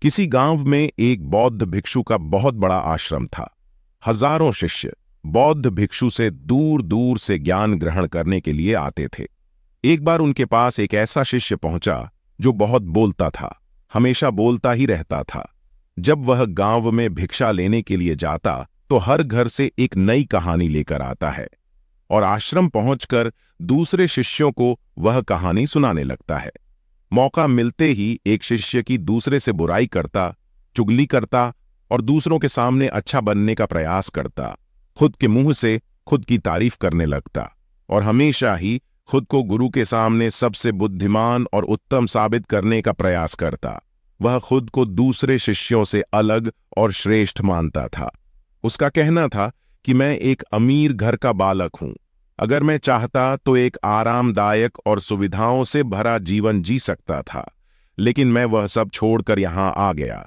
किसी गांव में एक बौद्ध भिक्षु का बहुत बड़ा आश्रम था। हजारों शिष्य बौद्ध भिक्षु से दूर दूर से ज्ञान ग्रहण करने के लिए आते थे। एक बार उनके पास एक ऐसा शिष्य पहुंचा जो बहुत बोलता था, हमेशा बोलता ही रहता था। जब वह गांव में भिक्षा लेने के लिए जाता तो हर घर से एक नई कहानी लेकर आता है और आश्रम पहुंचकर दूसरे शिष्यों को वह कहानी सुनाने लगता है। मौका मिलते ही एक शिष्य की दूसरे से बुराई करता, चुगली करता और दूसरों के सामने अच्छा बनने का प्रयास करता। खुद के मुंह से खुद की तारीफ करने लगता और हमेशा ही खुद को गुरु के सामने सबसे बुद्धिमान और उत्तम साबित करने का प्रयास करता। वह खुद को दूसरे शिष्यों से अलग और श्रेष्ठ मानता था। उसका कहना था कि मैं एक अमीर घर का बालक हूं। अगर मैं चाहता तो एक आरामदायक और सुविधाओं से भरा जीवन जी सकता था, लेकिन मैं वह सब छोड़कर यहां आ गया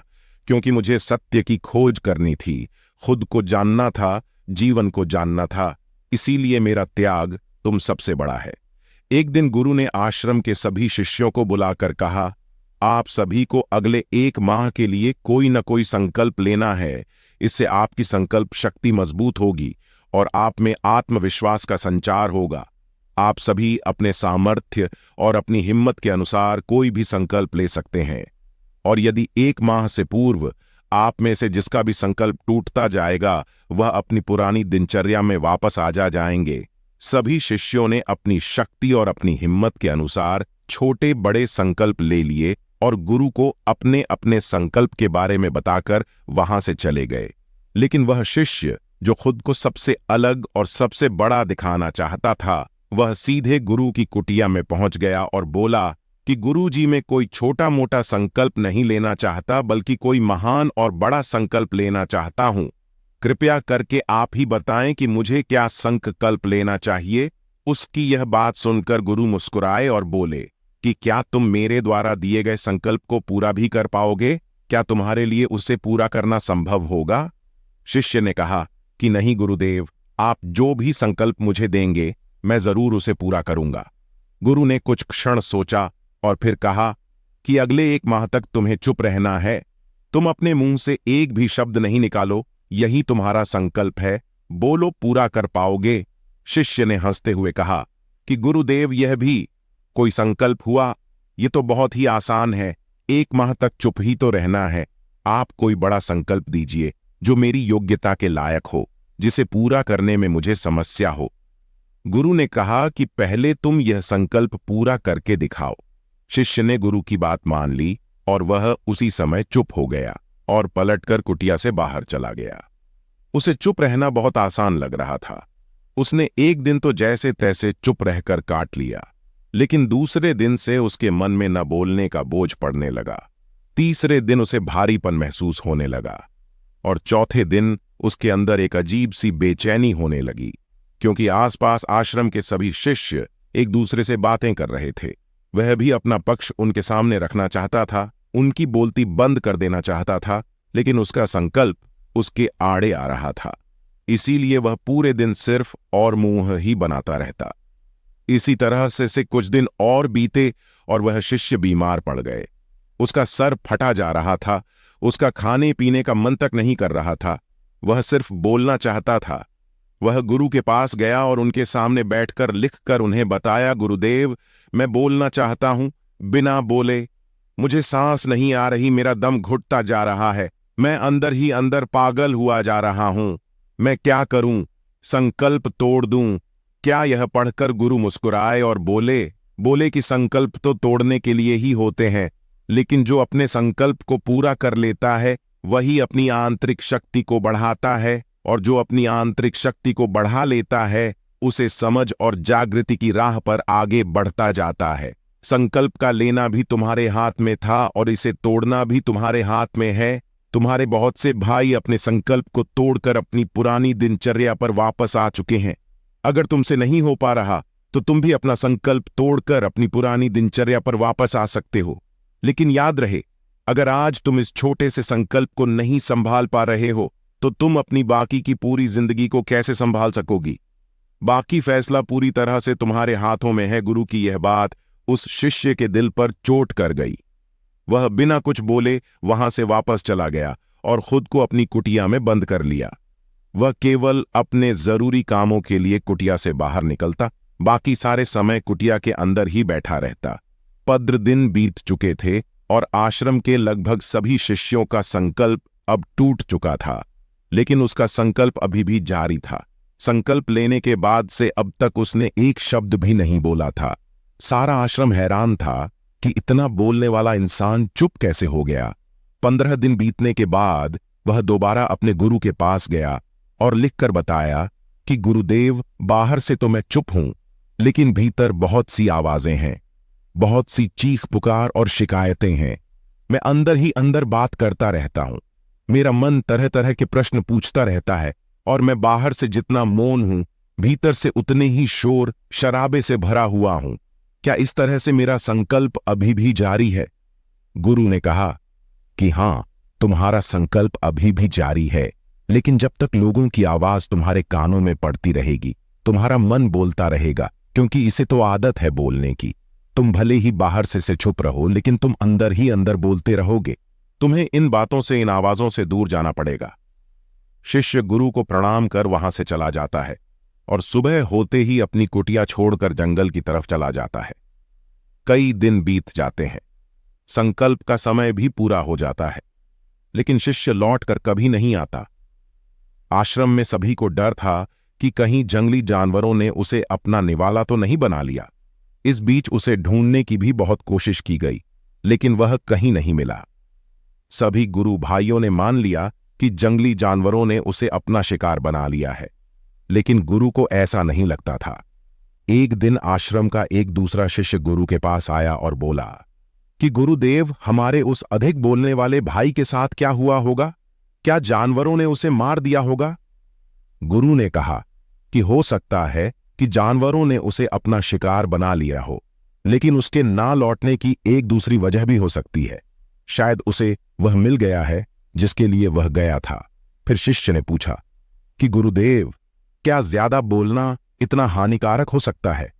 क्योंकि मुझे सत्य की खोज करनी थी, खुद को जानना था, जीवन को जानना था। इसीलिए मेरा त्याग तुम सबसे बड़ा है। एक दिन गुरु ने आश्रम के सभी शिष्यों को बुलाकर कहा, आप सभी को अगले 1 माह के लिए कोई न कोई संकल्प लेना है। इससे आपकी संकल्प शक्ति मजबूत होगी और आप में आत्मविश्वास का संचार होगा। आप सभी अपने सामर्थ्य और अपनी हिम्मत के अनुसार कोई भी संकल्प ले सकते हैं और यदि 1 माह से पूर्व आप में से जिसका भी संकल्प टूटता जाएगा वह अपनी पुरानी दिनचर्या में वापस आ जाएंगे। सभी शिष्यों ने अपनी शक्ति और अपनी हिम्मत के अनुसार छोटे बड़े संकल्प ले लिए और गुरु को अपने अपने संकल्प के बारे में बताकर वहां से चले गए। लेकिन वह शिष्य जो खुद को सबसे अलग और सबसे बड़ा दिखाना चाहता था, वह सीधे गुरु की कुटिया में पहुंच गया और बोला कि गुरुजी, मैं कोई छोटा मोटा संकल्प नहीं लेना चाहता, बल्कि कोई महान और बड़ा संकल्प लेना चाहता हूं। कृपया करके आप ही बताएं कि मुझे क्या संकल्प लेना चाहिए। उसकी यह बात सुनकर गुरु मुस्कुराए और बोले कि क्या तुम मेरे द्वारा दिए गए संकल्प को पूरा भी कर पाओगे? क्या तुम्हारे लिए उसे पूरा करना संभव होगा? शिष्य ने कहा कि नहीं गुरुदेव, आप जो भी संकल्प मुझे देंगे मैं जरूर उसे पूरा करूंगा। गुरु ने कुछ क्षण सोचा और फिर कहा कि अगले 1 माह तक तुम्हें चुप रहना है। तुम अपने मुंह से एक भी शब्द नहीं निकालो, यही तुम्हारा संकल्प है। बोलो, पूरा कर पाओगे? शिष्य ने हंसते हुए कहा कि गुरुदेव, यह भी कोई संकल्प हुआ? ये तो बहुत ही आसान है। 1 माह तक चुप ही तो रहना है। आप कोई बड़ा संकल्प दीजिए जो मेरी योग्यता के लायक हो, जिसे पूरा करने में मुझे समस्या हो। गुरु ने कहा कि पहले तुम यह संकल्प पूरा करके दिखाओ। शिष्य ने गुरु की बात मान ली और वह उसी समय चुप हो गया और पलटकर कुटिया से बाहर चला गया। उसे चुप रहना बहुत आसान लग रहा था। उसने एक दिन तो जैसे तैसे चुप रहकर काट लिया, लेकिन दूसरे दिन से उसके मन में न बोलने का बोझ पड़ने लगा। तीसरे दिन उसे भारीपन महसूस होने लगा और चौथे दिन उसके अंदर एक अजीब सी बेचैनी होने लगी, क्योंकि आसपास आश्रम के सभी शिष्य एक दूसरे से बातें कर रहे थे। वह भी अपना पक्ष उनके सामने रखना चाहता था, उनकी बोलती बंद कर देना चाहता था, लेकिन उसका संकल्प उसके आड़े आ रहा था। इसीलिए वह पूरे दिन सिर्फ और मुंह ही बनाता रहता। इसी तरह से कुछ दिन और बीते और वह शिष्य बीमार पड़ गए। उसका सर फटा जा रहा था, उसका खाने पीने का मन तक नहीं कर रहा था, वह सिर्फ बोलना चाहता था। वह गुरु के पास गया और उनके सामने बैठकर लिखकर उन्हें बताया, गुरुदेव, मैं बोलना चाहता हूं, बिना बोले मुझे सांस नहीं आ रही, मेरा दम घुटता जा रहा है, मैं अंदर ही अंदर पागल हुआ जा रहा हूं, मैं क्या करूं? संकल्प तोड़ दूं? क्या? यह पढ़कर गुरु मुस्कुराए और बोले कि संकल्प तो तोड़ने के लिए ही होते हैं, लेकिन जो अपने संकल्प को पूरा कर लेता है वही अपनी आंतरिक शक्ति को बढ़ाता है, और जो अपनी आंतरिक शक्ति को बढ़ा लेता है उसे समझ और जागृति की राह पर आगे बढ़ता जाता है। संकल्प का लेना भी तुम्हारे हाथ में था और इसे तोड़ना भी तुम्हारे हाथ में है। तुम्हारे बहुत से भाई अपने संकल्प को तोड़कर अपनी पुरानी दिनचर्या पर वापस आ चुके हैं। अगर तुमसे नहीं हो पा रहा तो तुम भी अपना संकल्प तोड़कर अपनी पुरानी दिनचर्या पर वापस आ सकते हो। लेकिन याद रहे, अगर आज तुम इस छोटे से संकल्प को नहीं संभाल पा रहे हो तो तुम अपनी बाकी की पूरी जिंदगी को कैसे संभाल सकोगी? बाकी फैसला पूरी तरह से तुम्हारे हाथों में है। गुरु की यह बात उस शिष्य के दिल पर चोट कर गई। वह बिना कुछ बोले वहां से वापस चला गया और खुद को अपनी कुटिया में बंद कर लिया। वह केवल अपने जरूरी कामों के लिए कुटिया से बाहर निकलता, बाकी सारे समय कुटिया के अंदर ही बैठा रहता। 15 दिन बीत चुके थे और आश्रम के लगभग सभी शिष्यों का संकल्प अब टूट चुका था, लेकिन उसका संकल्प अभी भी जारी था। संकल्प लेने के बाद से अब तक उसने एक शब्द भी नहीं बोला था। सारा आश्रम हैरान था कि इतना बोलने वाला इंसान चुप कैसे हो गया। 15 दिन बीतने के बाद वह दोबारा अपने गुरु के पास गया और लिखकर बताया कि गुरुदेव, बाहर से तो मैं चुप हूं, लेकिन भीतर बहुत सी आवाजें हैं, बहुत सी चीख पुकार और शिकायतें हैं। मैं अंदर ही अंदर बात करता रहता हूं। मेरा मन तरह तरह के प्रश्न पूछता रहता है और मैं बाहर से जितना मौन हूं, भीतर से उतने ही शोर शराबे से भरा हुआ हूं। क्या इस तरह से मेरा संकल्प अभी भी जारी है? गुरु ने कहा कि हां, तुम्हारा संकल्प अभी भी जारी है, लेकिन जब तक लोगों की आवाज तुम्हारे कानों में पड़ती रहेगी, तुम्हारा मन बोलता रहेगा, क्योंकि इसे तो आदत है बोलने की। तुम भले ही बाहर से छुप रहो, लेकिन तुम अंदर ही अंदर बोलते रहोगे। तुम्हें इन बातों से, इन आवाजों से दूर जाना पड़ेगा। शिष्य गुरु को प्रणाम कर वहां से चला जाता है और सुबह होते ही अपनी कुटिया छोड़कर जंगल की तरफ चला जाता है। कई दिन बीत जाते हैं, संकल्प का समय भी पूरा हो जाता है, लेकिन शिष्य लौटकर कभी नहीं आता। आश्रम में सभी को डर था कि कहीं जंगली जानवरों ने उसे अपना निवाला तो नहीं बना लिया। इस बीच उसे ढूंढने की भी बहुत कोशिश की गई, लेकिन वह कहीं नहीं मिला। सभी गुरु भाइयों ने मान लिया कि जंगली जानवरों ने उसे अपना शिकार बना लिया है, लेकिन गुरु को ऐसा नहीं लगता था। एक दिन आश्रम का एक दूसरा शिष्य गुरु के पास आया और बोला कि गुरुदेव, हमारे उस अधिक बोलने वाले भाई के साथ क्या हुआ होगा? क्या जानवरों ने उसे मार दिया होगा? गुरु ने कहा कि हो सकता है कि जानवरों ने उसे अपना शिकार बना लिया हो, लेकिन उसके ना लौटने की एक दूसरी वजह भी हो सकती है। शायद उसे वह मिल गया है जिसके लिए वह गया था। फिर शिष्य ने पूछा कि गुरुदेव, क्या ज्यादा बोलना इतना हानिकारक हो सकता है?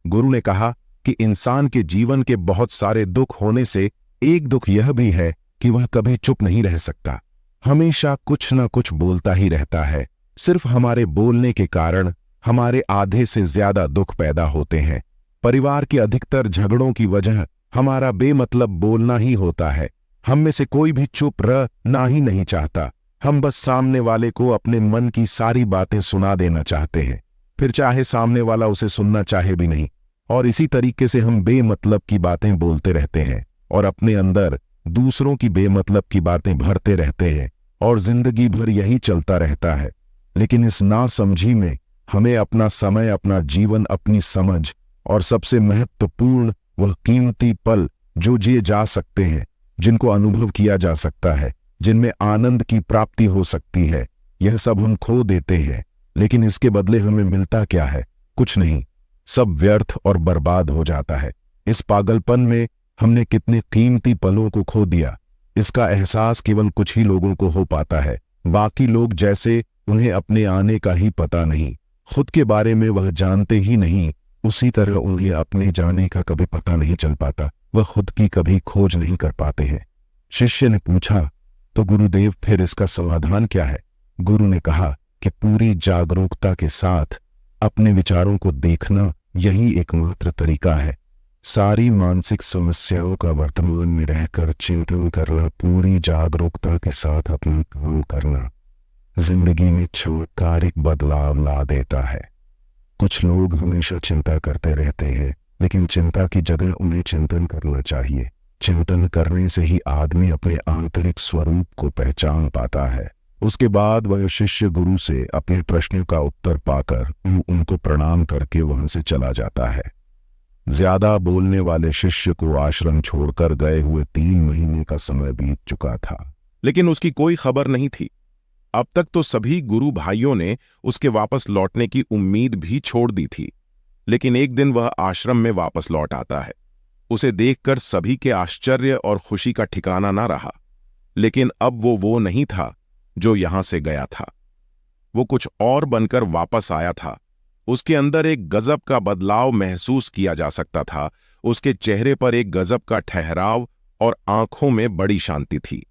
गुरु ने कहा कि इंसान के जीवन के बहुत सारे दुख होने से एक दुख यह भी है कि वह कभी चुप नहीं रह सकता, हमेशा कुछ न कुछ बोलता ही रहता है। सिर्फ हमारे बोलने के कारण हमारे आधे से ज्यादा दुख पैदा होते हैं। परिवार के अधिकतर झगड़ों की वजह हमारा बेमतलब बोलना ही होता है। हम में से कोई भी चुप रहना ही नहीं चाहता। हम बस सामने वाले को अपने मन की सारी बातें सुना देना चाहते हैं, फिर चाहे सामने वाला उसे सुनना चाहे भी नहीं। और इसी तरीके से हम बेमतलब की बातें बोलते रहते हैं और अपने अंदर दूसरों की बेमतलब की बातें भरते रहते हैं, और जिंदगी भर यही चलता रहता है। लेकिन इस नासमझी में हमें अपना समय, अपना जीवन, अपनी समझ और सबसे महत्वपूर्ण वह कीमती पल जो जिए जा सकते हैं, जिनको अनुभव किया जा सकता है, जिनमें आनंद की प्राप्ति हो सकती है, यह सब हम खो देते हैं। लेकिन इसके बदले हमें मिलता क्या है? कुछ नहीं, सब व्यर्थ और बर्बाद हो जाता है। इस पागलपन में हमने कितने कीमती पलों को खो दिया। इसका एहसास केवल कुछ ही लोगों को हो पाता है। बाकी लोग जैसे उन्हें अपने आने का ही पता नहीं, खुद के बारे में वह जानते ही नहीं, उसी तरह उन्हें अपने जाने का कभी पता नहीं चल पाता। वह खुद की कभी खोज नहीं कर पाते हैं। शिष्य ने पूछा, तो गुरुदेव फिर इसका समाधान क्या है? गुरु ने कहा कि पूरी जागरूकता के साथ अपने विचारों को देखना यही एकमात्र तरीका है। सारी मानसिक समस्याओं का वर्तमान में रहकर चिंतन करना, पूरी जागरूकता के साथ अपना काम करना जिंदगी में चमत्कारिक बदलाव ला देता है। कुछ लोग हमेशा चिंता करते रहते हैं, लेकिन चिंता की जगह उन्हें चिंतन करना चाहिए। चिंतन करने से ही आदमी अपने आंतरिक स्वरूप को पहचान पाता है। उसके बाद वह शिष्य गुरु से अपने प्रश्नों का उत्तर पाकर उनको प्रणाम करके वहां से चला जाता है। ज्यादा बोलने वाले शिष्य को आश्रम छोड़कर गए हुए 3 महीने का समय बीत चुका था, लेकिन उसकी कोई खबर नहीं थी। अब तक तो सभी गुरु भाइयों ने उसके वापस लौटने की उम्मीद भी छोड़ दी थी, लेकिन एक दिन वह आश्रम में वापस लौट आता है। उसे देखकर सभी के आश्चर्य और खुशी का ठिकाना ना रहा। लेकिन अब वो नहीं था जो यहां से गया था। वो कुछ और बनकर वापस आया था। उसके अंदर एक गजब का बदलाव महसूस किया जा सकता था। उसके चेहरे पर एक गजब का ठहराव और आंखों में बड़ी शांति थी।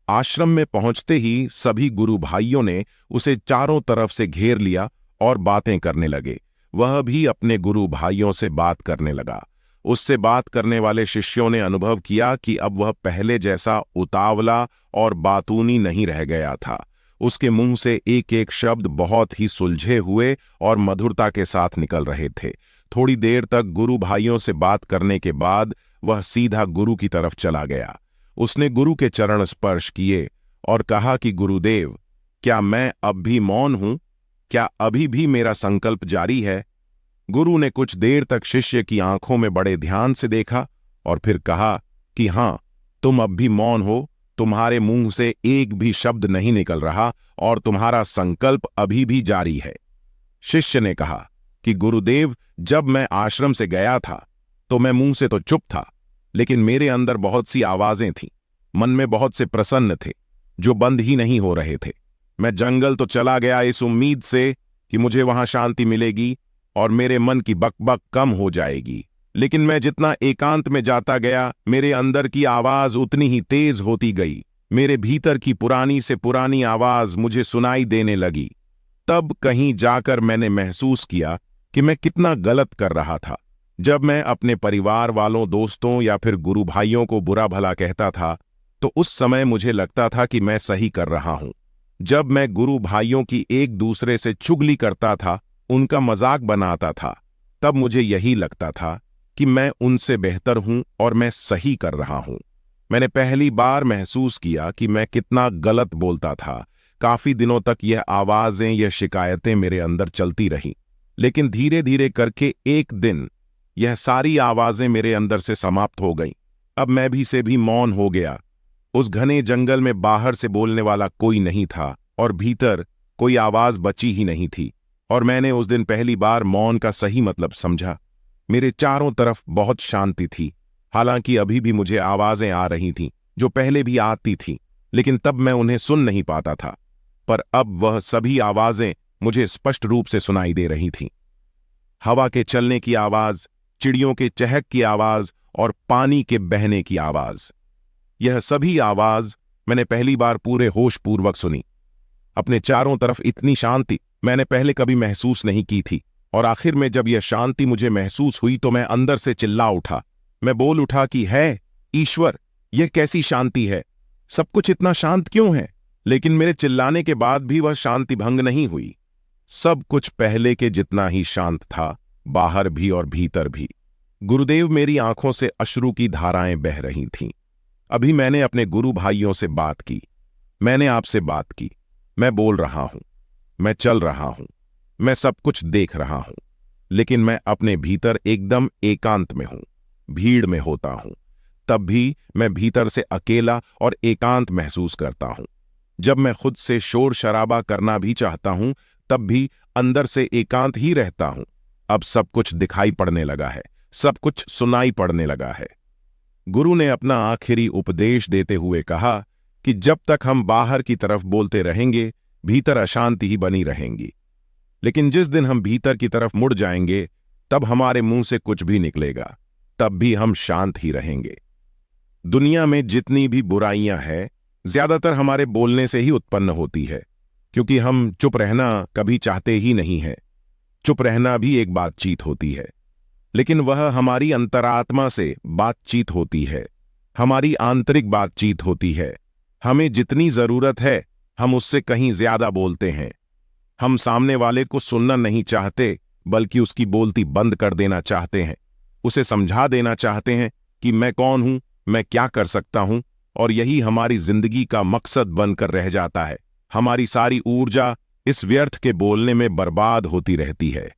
आश्रम में पहुंचते ही सभी गुरु भाइयों ने उसे चारों तरफ से घेर लिया और बातें करने लगे। वह भी अपने गुरु भाइयों से बात करने लगा। उससे बात करने वाले शिष्यों ने अनुभव किया कि अब वह पहले जैसा उतावला और बातूनी नहीं रह गया था। उसके मुंह से एक एक शब्द बहुत ही सुलझे हुए और मधुरता के साथ निकल रहे थे। थोड़ी देर तक गुरु भाइयों से बात करने के बाद वह सीधा गुरु की तरफ चला गया। उसने गुरु के चरण स्पर्श किए और कहा कि गुरुदेव, क्या मैं अब भी मौन हूं? क्या अभी भी मेरा संकल्प जारी है? गुरु ने कुछ देर तक शिष्य की आंखों में बड़े ध्यान से देखा और फिर कहा कि हां, तुम अब भी मौन हो। तुम्हारे मुंह से एक भी शब्द नहीं निकल रहा और तुम्हारा संकल्प अभी भी जारी है। शिष्य ने कहा कि गुरुदेव, जब मैं आश्रम से गया था तो मैं मुंह से तो चुप था, लेकिन मेरे अंदर बहुत सी आवाजें थीं। मन में बहुत से प्रसन्न थे जो बंद ही नहीं हो रहे थे। मैं जंगल तो चला गया इस उम्मीद से कि मुझे वहां शांति मिलेगी और मेरे मन की बकबक कम हो जाएगी, लेकिन मैं जितना एकांत में जाता गया, मेरे अंदर की आवाज उतनी ही तेज होती गई। मेरे भीतर की पुरानी से पुरानी आवाज मुझे सुनाई देने लगी। तब कहीं जाकर मैंने महसूस किया कि मैं कितना गलत कर रहा था। जब मैं अपने परिवार वालों, दोस्तों या फिर गुरु भाइयों को बुरा भला कहता था तो उस समय मुझे लगता था कि मैं सही कर रहा हूं। जब मैं गुरु भाइयों की एक दूसरे से चुगली करता था, उनका मजाक बनाता था, तब मुझे यही लगता था कि मैं उनसे बेहतर हूं और मैं सही कर रहा हूं। मैंने पहली बार महसूस किया कि मैं कितना गलत बोलता था। काफी दिनों तक यह आवाजें, यह शिकायतें मेरे अंदर चलती रहीं, लेकिन धीरे धीरे करके एक दिन यह सारी आवाजें मेरे अंदर से समाप्त हो गईं। अब मैं भी से भी मौन हो गया। उस घने जंगल में बाहर से बोलने वाला कोई नहीं था और भीतर कोई आवाज बची ही नहीं थी। और मैंने उस दिन पहली बार मौन का सही मतलब समझा। मेरे चारों तरफ बहुत शांति थी। हालांकि अभी भी मुझे आवाजें आ रही थीं जो पहले भी आती थीं, लेकिन तब मैं उन्हें सुन नहीं पाता था। पर अब वह सभी आवाजें मुझे स्पष्ट रूप से सुनाई दे रही थीं। हवा के चलने की आवाज, चिड़ियों के चहक की आवाज और पानी के बहने की आवाज। यह सभी आवाज मैंने पहली बार पूरे होश पूर्वक सुनी। अपने चारों तरफ इतनी शांति मैंने पहले कभी महसूस नहीं की थी। और आखिर में जब यह शांति मुझे महसूस हुई तो मैं अंदर से चिल्ला उठा। मैं बोल उठा कि है ईश्वर, यह कैसी शांति है? सब कुछ इतना शांत क्यों है? लेकिन मेरे चिल्लाने के बाद भी वह शांति भंग नहीं हुई। सब कुछ पहले के जितना ही शांत था, बाहर भी और भीतर भी। गुरुदेव, मेरी आंखों से अश्रु की धाराएं बह रही थीं। अभी मैंने अपने गुरु भाइयों से बात की, मैंने आपसे बात की। मैं बोल रहा हूं, मैं चल रहा हूं, मैं सब कुछ देख रहा हूं, लेकिन मैं अपने भीतर एकदम एकांत में हूं, भीड़ में होता हूं। तब भी मैं भीतर से अकेला और एकांत महसूस करता हूं। जब मैं खुद से शोर शराबा करना भी चाहता हूं, तब भी अंदर से एकांत ही रहता हूं। अब सब कुछ दिखाई पड़ने लगा है, सब कुछ सुनाई पड़ने लगा है। गुरु ने अपना आखिरी उपदेश देते हुए कहा कि जब तक हम बाहर की तरफ बोलते रहेंगे, भीतर अशांति ही बनी रहेंगी। लेकिन जिस दिन हम भीतर की तरफ मुड़ जाएंगे, तब हमारे मुंह से कुछ भी निकलेगा, तब भी हम शांत ही रहेंगे। दुनिया में जितनी भी बुराइयां हैं, ज्यादातर हमारे बोलने से ही उत्पन्न होती है, क्योंकि हम चुप रहना कभी चाहते ही नहीं हैं। चुप रहना भी एक बातचीत होती है, लेकिन वह हमारी अंतरात्मा से बातचीत होती है, हमारी आंतरिक बातचीत होती है। हमें जितनी जरूरत है, हम उससे कहीं ज्यादा बोलते हैं। हम सामने वाले को सुनना नहीं चाहते, बल्कि उसकी बोलती बंद कर देना चाहते हैं। उसे समझा देना चाहते हैं कि मैं कौन हूं, मैं क्या कर सकता हूं, और यही हमारी जिंदगी का मकसद बनकर रह जाता है। हमारी सारी ऊर्जा इस व्यर्थ के बोलने में बर्बाद होती रहती है।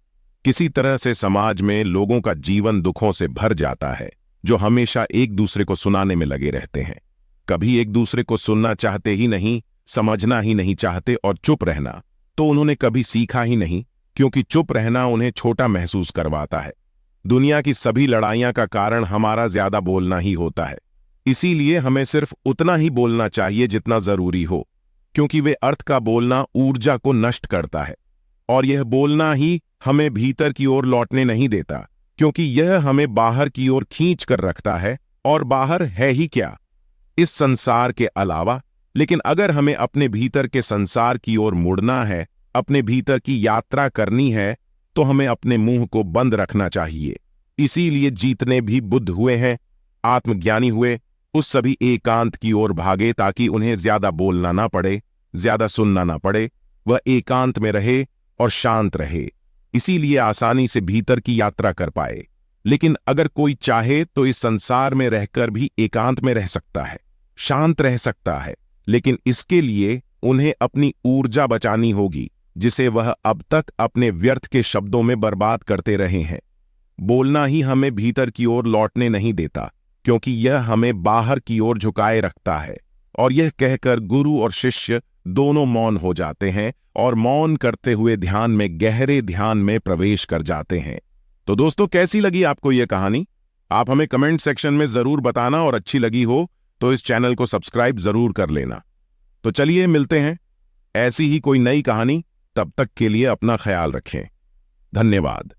किसी तरह से समाज में लोगों का जीवन दुखों से भर जाता है, जो हमेशा एक दूसरे को सुनाने में लगे रहते हैं। कभी एक दूसरे को सुनना चाहते ही नहीं, समझना ही नहीं चाहते, और चुप रहना तो उन्होंने कभी सीखा ही नहीं, क्योंकि चुप रहना उन्हें छोटा महसूस करवाता है। दुनिया की सभी लड़ाइयां का कारण हमारा ज्यादा बोलना ही होता है। इसीलिए हमें सिर्फ उतना ही बोलना चाहिए जितना जरूरी हो, क्योंकि वे अर्थ का बोलना ऊर्जा को नष्ट करता है, और यह बोलना ही हमें भीतर की ओर लौटने नहीं देता, क्योंकि यह हमें बाहर की ओर खींच कर रखता है और बाहर है ही क्या, इस संसार के अलावा। लेकिन अगर हमें अपने भीतर के संसार की ओर मुड़ना है, अपने भीतर की यात्रा करनी है, तो हमें अपने मुंह को बंद रखना चाहिए। इसीलिए जितने भी बुद्ध हुए हैं, आत्मज्ञानी हुए, उस सभी एकांत की ओर भागे ताकि उन्हें ज्यादा बोलना ना पड़े, ज्यादा सुनना ना पड़े। वह एकांत में रहे और शांत रहे, इसीलिए आसानी से भीतर की यात्रा कर पाए। लेकिन अगर कोई चाहे तो इस संसार में रहकर भी एकांत में रह सकता है, शांत रह सकता है, लेकिन इसके लिए उन्हें अपनी ऊर्जा बचानी होगी, जिसे वह अब तक अपने व्यर्थ के शब्दों में बर्बाद करते रहे हैं। बोलना ही हमें भीतर की ओर लौटने नहीं देता, क्योंकि यह हमें बाहर की ओर झुकाए रखता है। और यह कहकर गुरु और शिष्य दोनों मौन हो जाते हैं और मौन करते हुए ध्यान में, गहरे ध्यान में प्रवेश कर जाते हैं। तो दोस्तों, कैसी लगी आपको यह कहानी? आप हमें कमेंट सेक्शन में जरूर बताना, और अच्छी लगी हो तो इस चैनल को सब्सक्राइब जरूर कर लेना। तो चलिए मिलते हैं ऐसी ही कोई नई कहानी। तब तक के लिए अपना ख्याल रखें। धन्यवाद।